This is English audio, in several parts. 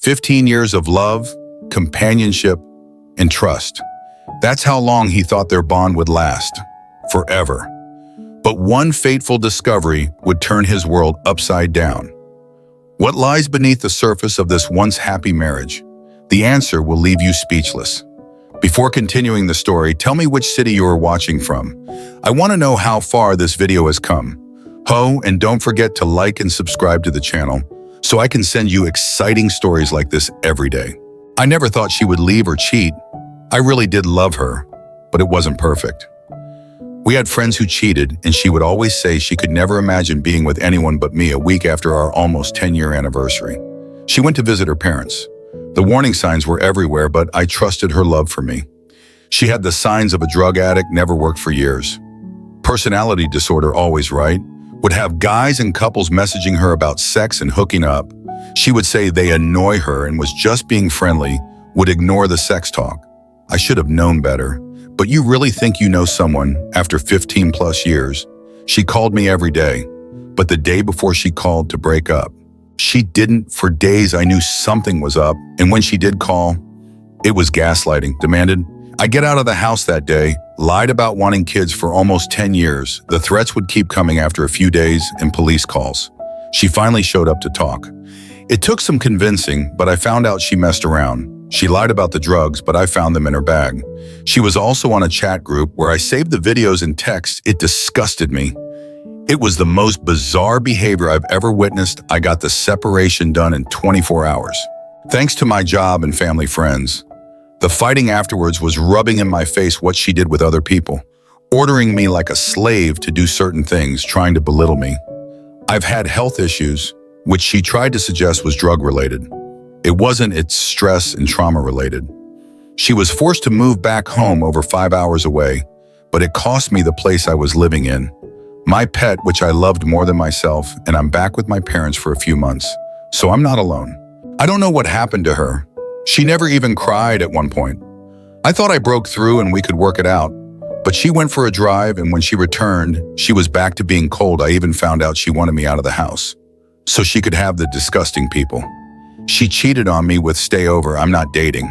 15 years of love, companionship, and trust. That's how long he thought their bond would last. Forever. But one fateful discovery would turn his world upside down. What lies beneath the surface of this once happy marriage? The answer will leave you speechless. Before continuing the story, tell me which city you are watching from. I want to know how far this video has come. And don't forget to like and subscribe to the channel so I can send you exciting stories like this every day. I never thought she would leave or cheat. I really did love her, but it wasn't perfect. We had friends who cheated, and she would always say she could never imagine being with anyone but me a week after our almost 10-year anniversary. She went to visit her parents. The warning signs were everywhere, but I trusted her love for me. She had the signs of a drug addict, never worked for years. Personality disorder, always right. Would have guys and couples messaging her about sex and hooking up. She would say they annoy her and was just being friendly, would ignore the sex talk. I should have known better. But you really think you know someone after 15 plus years? She called me every day, but the day before she called to break up, she didn't. For days I knew something was up, and when she did call, it was gaslighting, demanded I get out of the house that day, lied about wanting kids for almost 10 years. The threats would keep coming after a few days and police calls. She finally showed up to talk. It took some convincing, but I found out she messed around. She lied about the drugs, but I found them in her bag. She was also on a chat group where I saved the videos and texts. It disgusted me. It was the most bizarre behavior I've ever witnessed. I got the separation done in 24 hours. Thanks to my job and family friends. The fighting afterwards was rubbing in my face what she did with other people, ordering me like a slave to do certain things, trying to belittle me. I've had health issues, which she tried to suggest was drug-related. It wasn't, it's stress and trauma-related. She was forced to move back home over 5 hours away, but it cost me the place I was living in. My pet, which I loved more than myself, and I'm back with my parents for a few months, so I'm not alone. I don't know what happened to her. She never even cried at one point. I thought I broke through and we could work it out, but she went for a drive, and when she returned, she was back to being cold. I even found out she wanted me out of the house so she could have the disgusting people. She cheated on me with stay over, I'm not dating.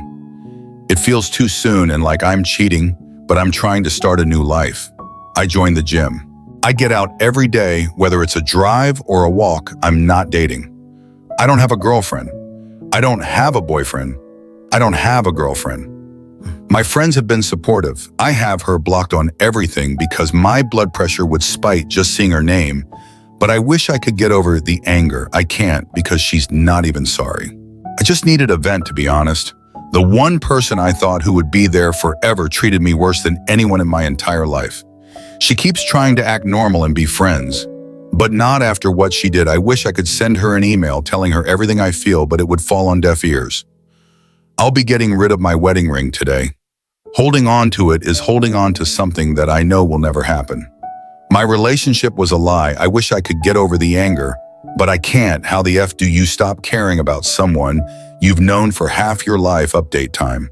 It feels too soon and like I'm cheating, but I'm trying to start a new life. I joined the gym. I get out every day, whether it's a drive or a walk. I'm not dating. I don't have a girlfriend. I don't have a boyfriend. I don't have a girlfriend. My friends have been supportive. I have her blocked on everything because my blood pressure would spike just seeing her name. But I wish I could get over the anger. I can't because she's not even sorry. I just needed a vent, to be honest. The one person I thought who would be there forever treated me worse than anyone in my entire life. She keeps trying to act normal and be friends, but not after what she did. I wish I could send her an email telling her everything I feel, but it would fall on deaf ears. I'll be getting rid of my wedding ring today. Holding on to it is holding on to something that I know will never happen. My relationship was a lie. I wish I could get over the anger, but I can't. How the F do you stop caring about someone you've known for half your life? Update time.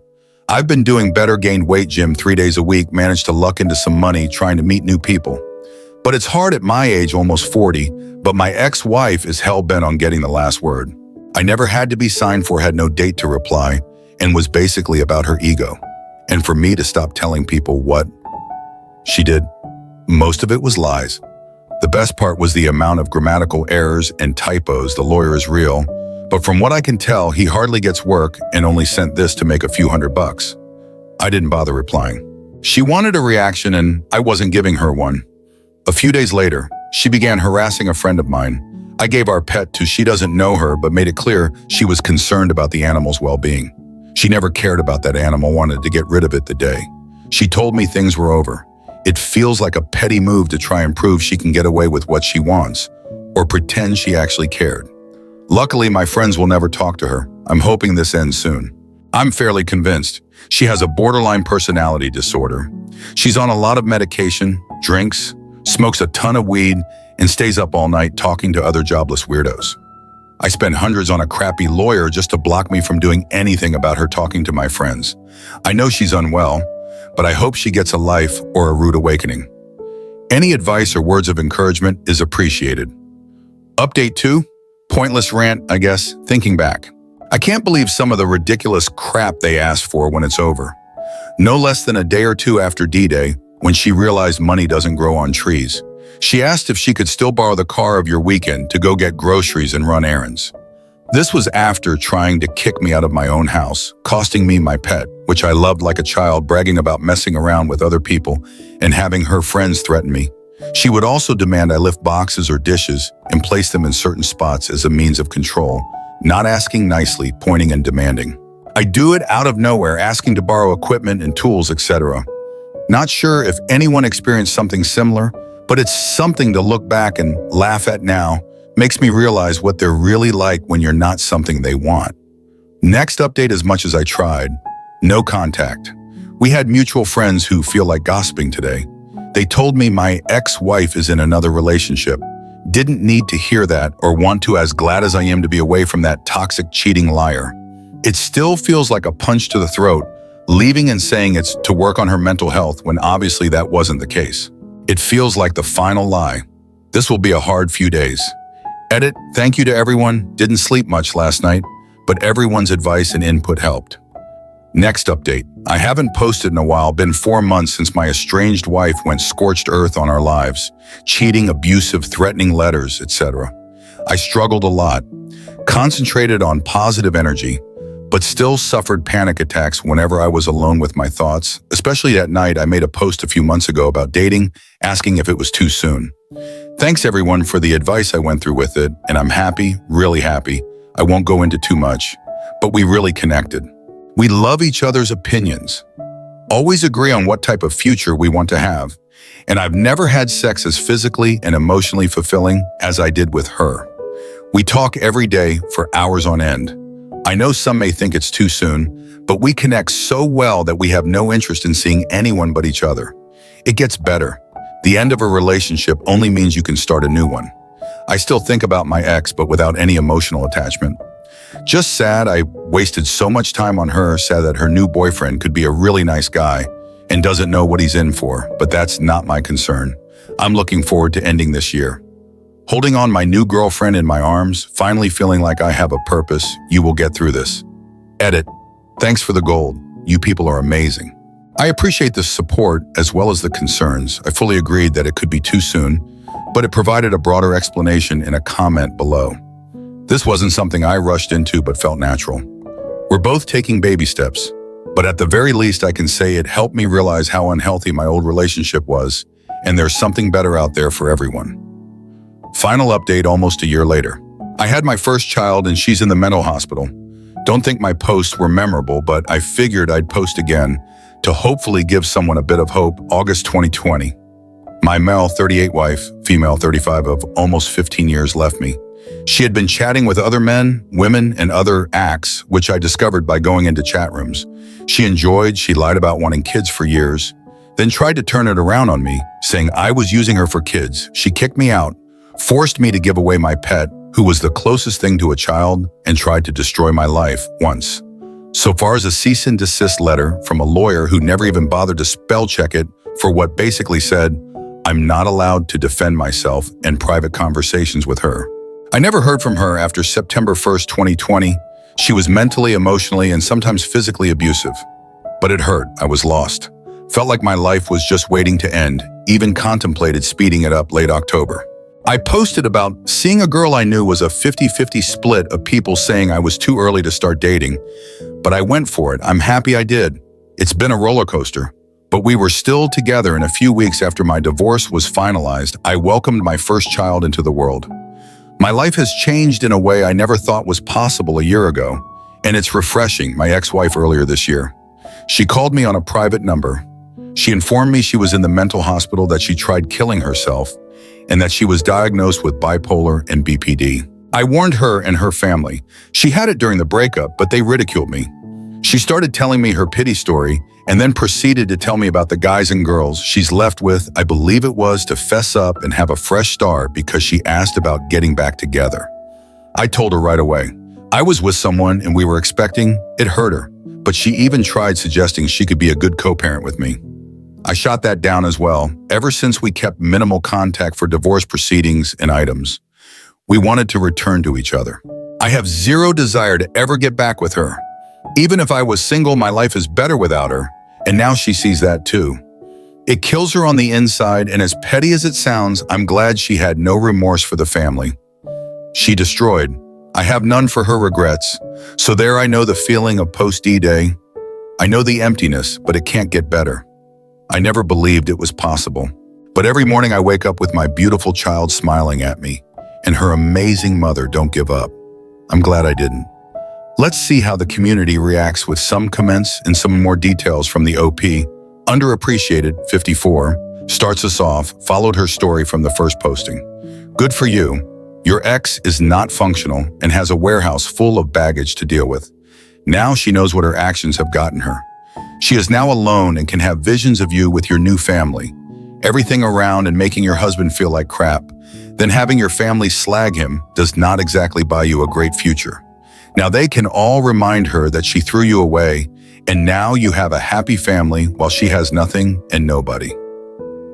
I've been doing better, gained weight, gym 3 days a week, managed to luck into some money, trying to meet new people. But it's hard at my age, almost 40, but my ex-wife is hell-bent on getting the last word. I never had to be signed for, had no date to reply, and was basically about her ego. And for me to stop telling people what she did. Most of it was lies. The best part was the amount of grammatical errors and typos. The lawyer is real, but from what I can tell, he hardly gets work and only sent this to make a few $100. I didn't bother replying. She wanted a reaction and I wasn't giving her one. A few days later, she began harassing a friend of mine. I gave our pet to. She doesn't know her, but made it clear she was concerned about the animal's well-being. She never cared about that animal, wanted to get rid of it the day. She told me things were over. It feels like a petty move to try and prove she can get away with what she wants, or pretend she actually cared. Luckily, my friends will never talk to her. I'm hoping this ends soon. I'm fairly convinced she has a borderline personality disorder. She's on a lot of medication, drinks, smokes a ton of weed, and stays up all night talking to other jobless weirdos. I spent hundreds on a crappy lawyer just to block me from doing anything about her talking to my friends. I know she's unwell, but I hope she gets a life or a rude awakening. Any advice or words of encouragement is appreciated. Update 2, pointless rant, I guess, thinking back. I can't believe some of the ridiculous crap they ask for when it's over. No less than a day or two after D-Day, when she realized money doesn't grow on trees, she asked if she could still borrow the car of your weekend to go get groceries and run errands. This was after trying to kick me out of my own house, costing me my pet, which I loved like a child, bragging about messing around with other people and having her friends threaten me. She would also demand I lift boxes or dishes and place them in certain spots as a means of control, not asking nicely, pointing and demanding. I do it out of nowhere, asking to borrow equipment and tools, etc. Not sure if anyone experienced something similar, but it's something to look back and laugh at now. Makes me realize what they're really like when you're not something they want. Next update, as much as I tried, no contact. We had mutual friends who feel like gossiping today. They told me my ex-wife is in another relationship. Didn't need to hear that or want to, as glad as I am to be away from that toxic, cheating liar. It still feels like a punch to the throat, leaving and saying it's to work on her mental health when obviously that wasn't the case. It feels like the final lie. This will be a hard few days. Edit, thank you to everyone. Didn't sleep much last night, but everyone's advice and input helped. Next update. I haven't posted in a while, been 4 months since my estranged wife went scorched earth on our lives. Cheating, abusive, threatening letters, etc. I struggled a lot, concentrated on positive energy, but still suffered panic attacks whenever I was alone with my thoughts. Especially at night, I made a post a few months ago about dating, asking if it was too soon. Thanks everyone for the advice I went through with it, and I'm happy, really happy. I won't go into too much, but we really connected. We love each other's opinions, always agree on what type of future we want to have, and I've never had sex as physically and emotionally fulfilling as I did with her. We talk every day for hours on end. I know some may think it's too soon, but we connect so well that we have no interest in seeing anyone but each other. It gets better. The end of a relationship only means you can start a new one. I still think about my ex, but without any emotional attachment. Just sad I wasted so much time on her, sad that her new boyfriend could be a really nice guy and doesn't know what he's in for, but that's not my concern. I'm looking forward to ending this year. Holding on my new girlfriend in my arms, finally feeling like I have a purpose. You will get through this. Edit. Thanks for the gold. You people are amazing. I appreciate the support as well as the concerns. I fully agreed that it could be too soon, but it provided a broader explanation in a comment below. This wasn't something I rushed into but felt natural. We're both taking baby steps, but at the very least I can say it helped me realize how unhealthy my old relationship was, and there's something better out there for everyone. Final update almost a year later. I had my first child and she's in the mental hospital. Don't think my posts were memorable, but I figured I'd post again to hopefully give someone a bit of hope. August 2020. My male 38 wife, female 35 of almost 15 years left me. She had been chatting with other men, women, and other acts, which I discovered by going into chat rooms. She lied about wanting kids for years, then tried to turn it around on me, saying I was using her for kids. She kicked me out, forced me to give away my pet, who was the closest thing to a child, and tried to destroy my life once. So far as a cease and desist letter from a lawyer who never even bothered to spell check it for what basically said, I'm not allowed to defend myself, and private conversations with her. I never heard from her after September 1st, 2020. She was mentally, emotionally, and sometimes physically abusive. But it hurt. I was lost. Felt like my life was just waiting to end. Even contemplated speeding it up late October. I posted about seeing a girl I knew was a 50-50 split of people saying I was too early to start dating. But I went for it. I'm happy I did. It's been a roller coaster. But we were still together, and a few weeks after my divorce was finalized, I welcomed my first child into the world. My life has changed in a way I never thought was possible a year ago, and it's refreshing. My ex-wife earlier this year. She called me on a private number. She informed me she was in the mental hospital, that she tried killing herself, and that she was diagnosed with bipolar and BPD. I warned her and her family. She had it during the breakup, but they ridiculed me. She started telling me her pity story and then proceeded to tell me about the guys and girls she's left with. I believe it was to fess up and have a fresh start because she asked about getting back together. I told her right away. I was with someone and we were expecting. It hurt her, but she even tried suggesting she could be a good co-parent with me. I shot that down as well. Ever since we kept minimal contact for divorce proceedings and items, we wanted to return to each other. I have zero desire to ever get back with her. Even if I was single, my life is better without her, and now she sees that too. It kills her on the inside, and as petty as it sounds, I'm glad she had no remorse for the family she destroyed. I have none for her regrets, so there I know the feeling of post-D-Day. I know the emptiness, but it can't get better. I never believed it was possible. But every morning I wake up with my beautiful child smiling at me, and her amazing mother don't give up. I'm glad I didn't. Let's see how the community reacts with some comments and some more details from the OP. Underappreciated, 54, starts us off, followed her story from the first posting. Good for you. Your ex is not functional and has a warehouse full of baggage to deal with. Now she knows what her actions have gotten her. She is now alone and can have visions of you with your new family. Everything around and making your husband feel like crap. Then having your family slag him does not exactly buy you a great future. Now they can all remind her that she threw you away, and now you have a happy family while she has nothing and nobody.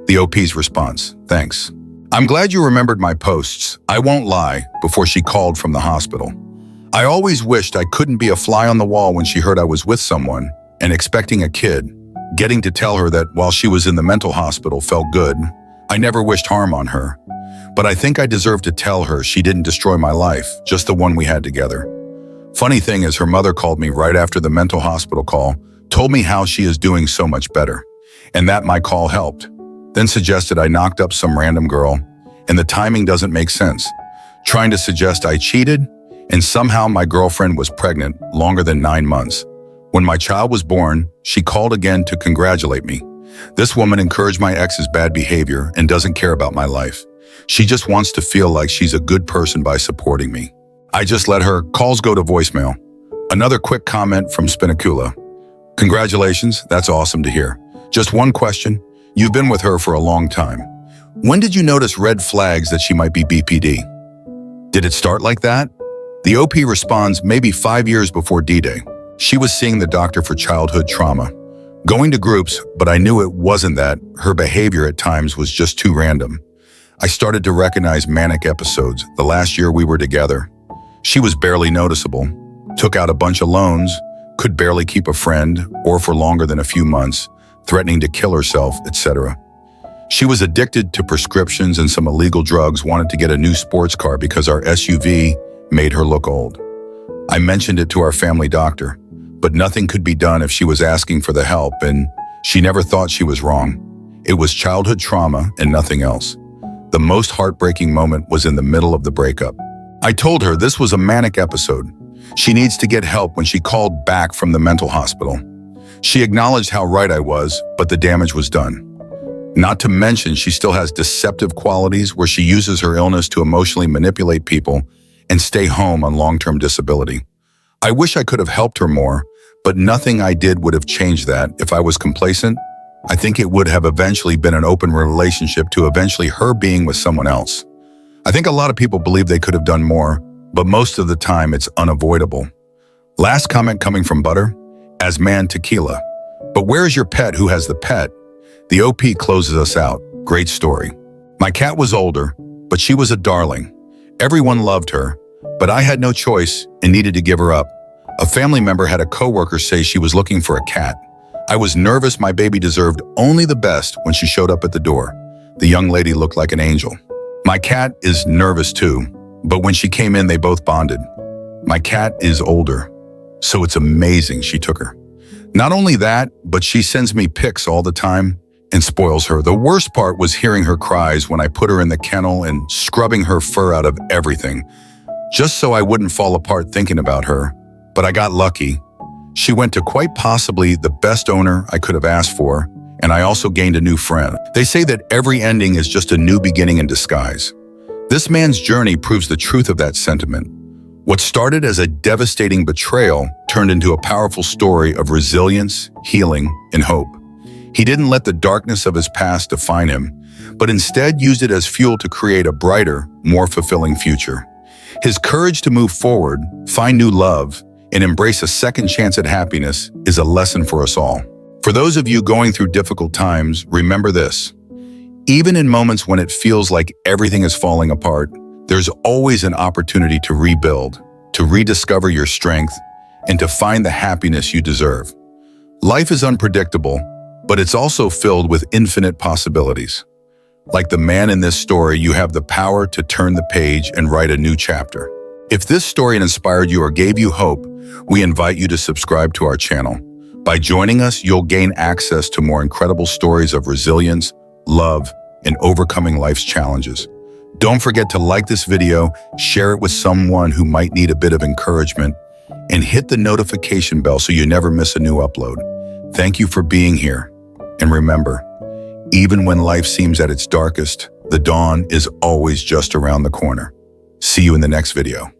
The OP's response: thanks. I'm glad you remembered my posts. I won't lie, before she called from the hospital. I always wished I couldn't be a fly on the wall when she heard I was with someone and expecting a kid. Getting to tell her that while she was in the mental hospital felt good. I never wished harm on her. But I think I deserve to tell her she didn't destroy my life, just the one we had together. Funny thing is, her mother called me right after the mental hospital call, told me how she is doing so much better, and that my call helped. Then suggested I knocked up some random girl, and the timing doesn't make sense. Trying to suggest I cheated, and somehow my girlfriend was pregnant longer than 9 months. When my child was born, she called again to congratulate me. This woman encouraged my ex's bad behavior and doesn't care about my life. She just wants to feel like she's a good person by supporting me. I just let her calls go to voicemail. Another quick comment from Spinacula. Congratulations, that's awesome to hear. Just one question. You've been with her for a long time. When did you notice red flags that she might be BPD? Did it start like that? The OP responds, maybe 5 years before D-Day. She was seeing the doctor for childhood trauma. Going to groups, but I knew it wasn't that. Her behavior at times was just too random. I started to recognize manic episodes the last year we were together. She was barely noticeable, took out a bunch of loans, could barely keep a friend, or for longer than a few months, threatening to kill herself, etc. She was addicted to prescriptions and some illegal drugs, wanted to get a new sports car because our SUV made her look old. I mentioned it to our family doctor, but nothing could be done if she was asking for the help, and she never thought she was wrong. It was childhood trauma and nothing else. The most heartbreaking moment was in the middle of the breakup. I told her this was a manic episode. She needs to get help when she called back from the mental hospital. She acknowledged how right I was, but the damage was done. Not to mention, she still has deceptive qualities where she uses her illness to emotionally manipulate people and stay home on long-term disability. I wish I could have helped her more, but nothing I did would have changed that. If I was complacent, I think it would have eventually been an open relationship to eventually her being with someone else. I think a lot of people believe they could have done more, but most of the time it's unavoidable. Last comment coming from Butter, as man tequila. But where is your pet who has the pet? The OP closes us out. Great story. My cat was older, but she was a darling. Everyone loved her, but I had no choice and needed to give her up. A family member had a coworker say she was looking for a cat. I was nervous my baby deserved only the best when she showed up at the door. The young lady looked like an angel. My cat is nervous too, but when she came in, they both bonded. My cat is older, so it's amazing she took her. Not only that, but she sends me pics all the time and spoils her. The worst part was hearing her cries when I put her in the kennel and scrubbing her fur out of everything, just so I wouldn't fall apart thinking about her. But I got lucky. She went to quite possibly the best owner I could have asked for, and I also gained a new friend. They say that every ending is just a new beginning in disguise. This man's journey proves the truth of that sentiment. What started as a devastating betrayal turned into a powerful story of resilience, healing, and hope. He didn't let the darkness of his past define him, but instead used it as fuel to create a brighter, more fulfilling future. His courage to move forward, find new love, and embrace a second chance at happiness is a lesson for us all. For those of you going through difficult times, remember this. Even in moments when it feels like everything is falling apart, there's always an opportunity to rebuild. to rediscover your strength, and to find the happiness you deserve. Life is unpredictable, but it's also filled with infinite possibilities. Like the man in this story, you have the power to turn the page and write a new chapter. If this story inspired you or gave you hope, we invite you to subscribe to our channel. By joining us, you'll gain access to more incredible stories of resilience, love, and overcoming life's challenges. Don't forget to like this video, share it with someone who might need a bit of encouragement, and hit the notification bell so you never miss a new upload. Thank you for being here. And remember, even when life seems at its darkest, the dawn is always just around the corner. See you in the next video.